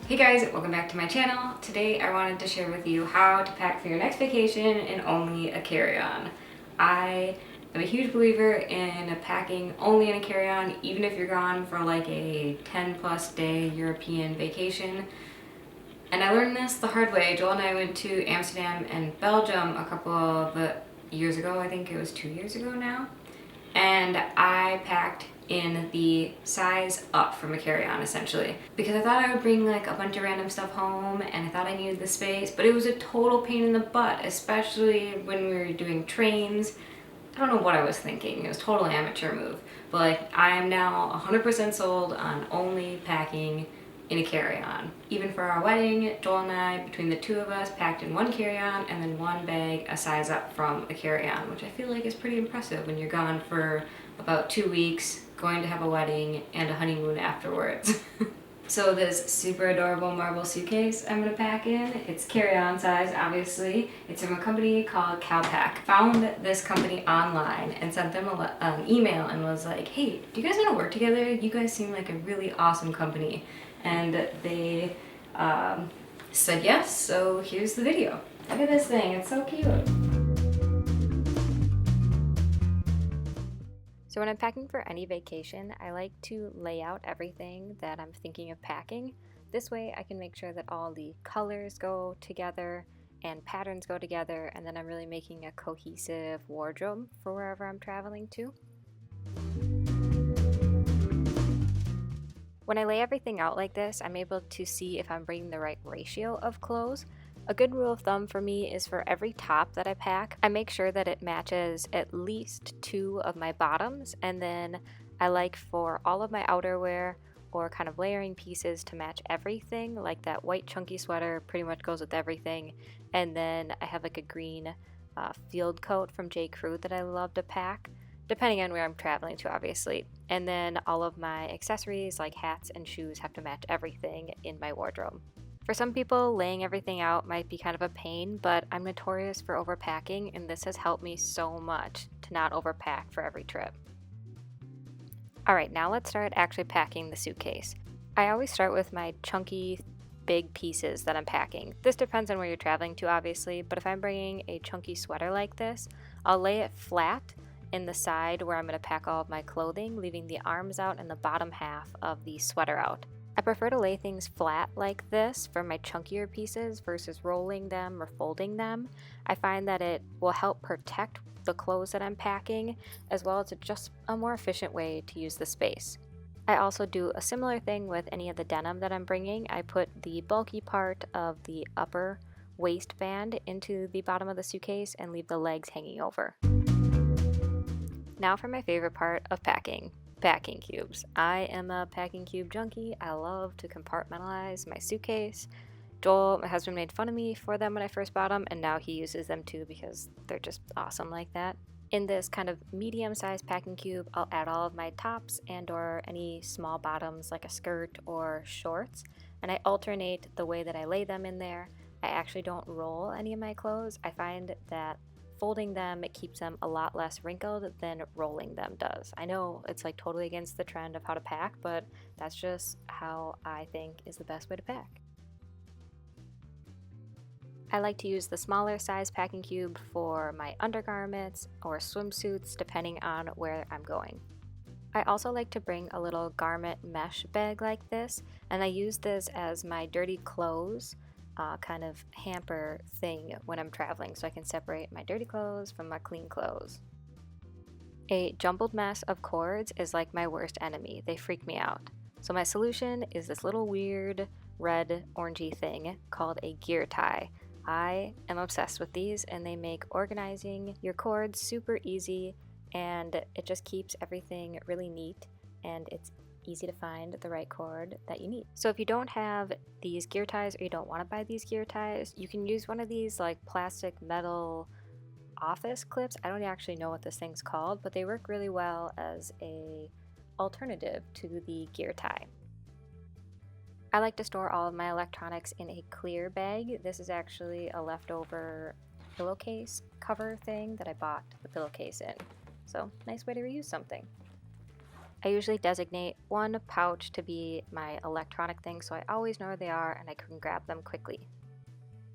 Hey guys, welcome back to my channel. Today I wanted to share with you how to pack for your next vacation in only a carry-on. I am a huge believer in packing only in a carry-on, even if you're gone for like a 10+ day European vacation. And I learned this the hard way. Joel and I went to Amsterdam and Belgium a couple of years ago. I think it was 2 years ago now. And I packed in the size up from a carry-on essentially, because I thought I would bring like a bunch of random stuff home and I thought I needed the space, but it was a total pain in the butt, especially when we were doing trains. I don't know what I was thinking. It was a total amateur move, but like I am now 100% sold on only packing in a carry-on. Even for our wedding, Joel and I, between the two of us, packed in one carry-on and then one bag a size up from a carry-on, which I feel like is pretty impressive when you're gone for about 2 weeks, going to have a wedding and a honeymoon afterwards. So this super adorable marble suitcase I'm gonna pack in, it's carry-on size obviously. It's from a company called Calpak. Found this company online and sent them an email and was like, hey, do you guys wanna work together? You guys seem like a really awesome company. And they said yes, so here's the video. Look at this thing, it's so cute. So when I'm packing for any vacation, I like to lay out everything that I'm thinking of packing. This way I can make sure that all the colors go together and patterns go together, and then I'm really making a cohesive wardrobe for wherever I'm traveling to. When I lay everything out like this, I'm able to see if I'm bringing the right ratio of clothes. A good rule of thumb for me is for every top that I pack, I make sure that it matches at least 2 of my bottoms, and then I like for all of my outerwear or kind of layering pieces to match everything. Like that white chunky sweater pretty much goes with everything, and then I have like a green field coat from J. Crew that I love to pack, depending on where I'm traveling to obviously. And then all of my accessories like hats and shoes have to match everything in my wardrobe. For some people, laying everything out might be kind of a pain, but I'm notorious for overpacking, and this has helped me so much to not overpack for every trip. Alright, now let's start actually packing the suitcase. I always start with my chunky, big pieces that I'm packing. This depends on where you're traveling to obviously, but if I'm bringing a chunky sweater like this, I'll lay it flat in the side where I'm going to pack all of my clothing, leaving the arms out and the bottom half of the sweater out. I prefer to lay things flat like this for my chunkier pieces versus rolling them or folding them. I find that it will help protect the clothes that I'm packing, as well as just a more efficient way to use the space. I also do a similar thing with any of the denim that I'm bringing. I put the bulky part of the upper waistband into the bottom of the suitcase and leave the legs hanging over. Now for my favorite part of packing. Packing cubes. I am a packing cube junkie. I love to compartmentalize my suitcase. Joel, my husband, made fun of me for them when I first bought them, and now he uses them too because they're just awesome like that. In this kind of medium-sized packing cube, I'll add all of my tops and or any small bottoms like a skirt or shorts, and I alternate the way that I lay them in there. I actually don't roll any of my clothes. I find that folding them, it keeps them a lot less wrinkled than rolling them does. I know it's like totally against the trend of how to pack, but that's just how I think is the best way to pack. I like to use the smaller size packing cube for my undergarments or swimsuits depending on where I'm going. I also like to bring a little garment mesh bag like this, and I use this as my dirty clothes kind of hamper thing when I'm traveling, so I can separate my dirty clothes from my clean clothes. A jumbled mess of cords is like my worst enemy. They freak me out. So my solution is this little weird red orangey thing called a gear tie. I am obsessed with these, and they make organizing your cords super easy, and it just keeps everything really neat, and it's easy to find the right cord that you need. So if you don't have these gear ties or you don't want to buy these gear ties, you can use one of these like plastic metal office clips. I don't actually know what this thing's called, but they work really well as a alternative to the gear tie. I like to store all of my electronics in a clear bag. This is actually a leftover pillowcase cover thing that I bought the pillowcase in. So nice way to reuse something. I usually designate one pouch to be my electronic things so I always know where they are and I can grab them quickly.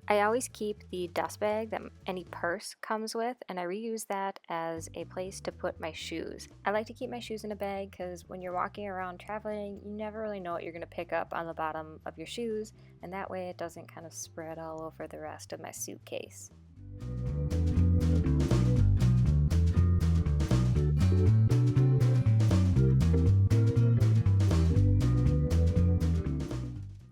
I always keep the dust bag that any purse comes with, and I reuse that as a place to put my shoes. I like to keep my shoes in a bag because when you're walking around traveling, you never really know what you're going to pick up on the bottom of your shoes, and that way it doesn't kind of spread all over the rest of my suitcase.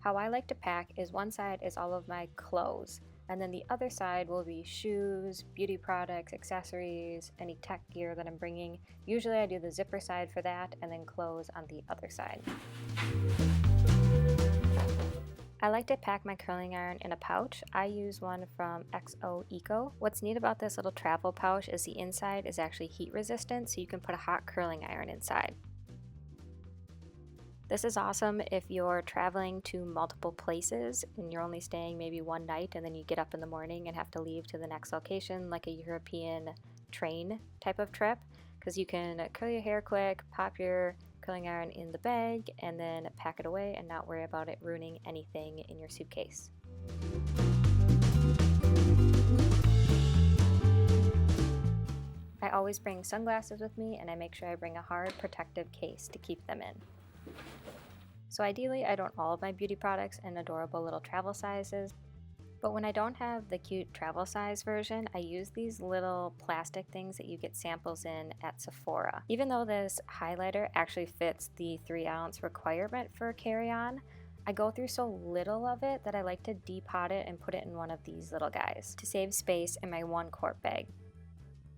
How I like to pack is one side is all of my clothes, and then the other side will be shoes, beauty products, accessories, any tech gear that I'm bringing. Usually I do the zipper side for that, and then clothes on the other side. I like to pack my curling iron in a pouch. I use one from XO Eco. What's neat about this little travel pouch is the inside is actually heat resistant, so you can put a hot curling iron inside. This is awesome if you're traveling to multiple places and you're only staying maybe one night and then you get up in the morning and have to leave to the next location, like a European train type of trip, because you can curl your hair quick, pop your curling iron in the bag, and then pack it away and not worry about it ruining anything in your suitcase. I always bring sunglasses with me, and I make sure I bring a hard protective case to keep them in. So ideally, I don't all of my beauty products in adorable little travel sizes, but when I don't have the cute travel size version, I use these little plastic things that you get samples in at Sephora. Even though this highlighter actually fits the 3-ounce requirement for carry-on, I go through so little of it that I like to depot it and put it in one of these little guys to save space in my 1-quart bag.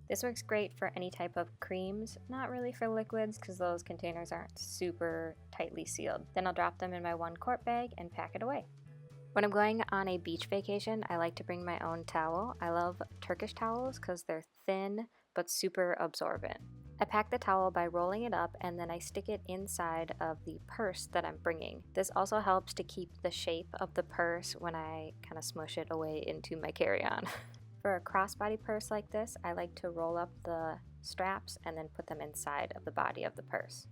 This works great for any type of creams, not really for liquids because those containers aren't super tightly sealed. Then I'll drop them in my 1-quart bag and pack it away. When I'm going on a beach vacation, I like to bring my own towel. I love Turkish towels because they're thin but super absorbent. I pack the towel by rolling it up and then I stick it inside of the purse that I'm bringing. This also helps to keep the shape of the purse when I kind of smush it away into my carry-on. For a crossbody purse like this, I like to roll up the straps and then put them inside of the body of the purse.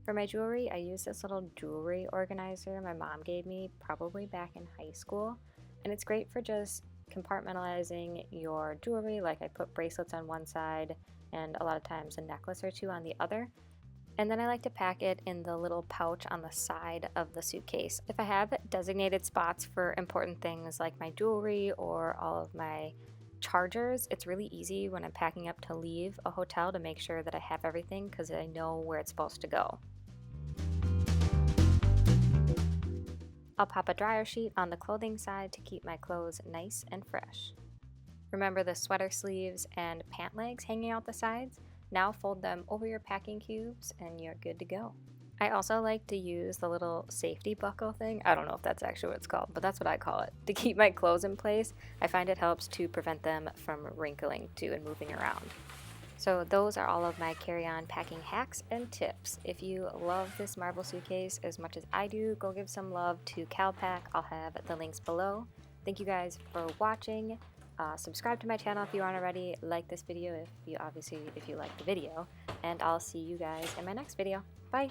For my jewelry, I use this little jewelry organizer my mom gave me probably back in high school, and it's great for just compartmentalizing your jewelry. Like I put bracelets on one side and a lot of times a necklace or two on the other. And then I like to pack it in the little pouch on the side of the suitcase. If I have designated spots for important things like my jewelry or all of my chargers, it's really easy when I'm packing up to leave a hotel to make sure that I have everything because I know where it's supposed to go. I'll pop a dryer sheet on the clothing side to keep my clothes nice and fresh. Remember the sweater sleeves and pant legs hanging out the sides? Now fold them over your packing cubes and you're good to go. I also like to use the little safety buckle thing. I don't know if that's actually what it's called, but that's what I call it. To keep my clothes in place, I find it helps to prevent them from wrinkling too and moving around. So those are all of my carry-on packing hacks and tips. If you love this marble suitcase as much as I do, go give some love to Calpak. I'll have the links below. Thank you guys for watching. Subscribe to my channel if you aren't already. Like this video if you like the video. And I'll see you guys in my next video. Bye!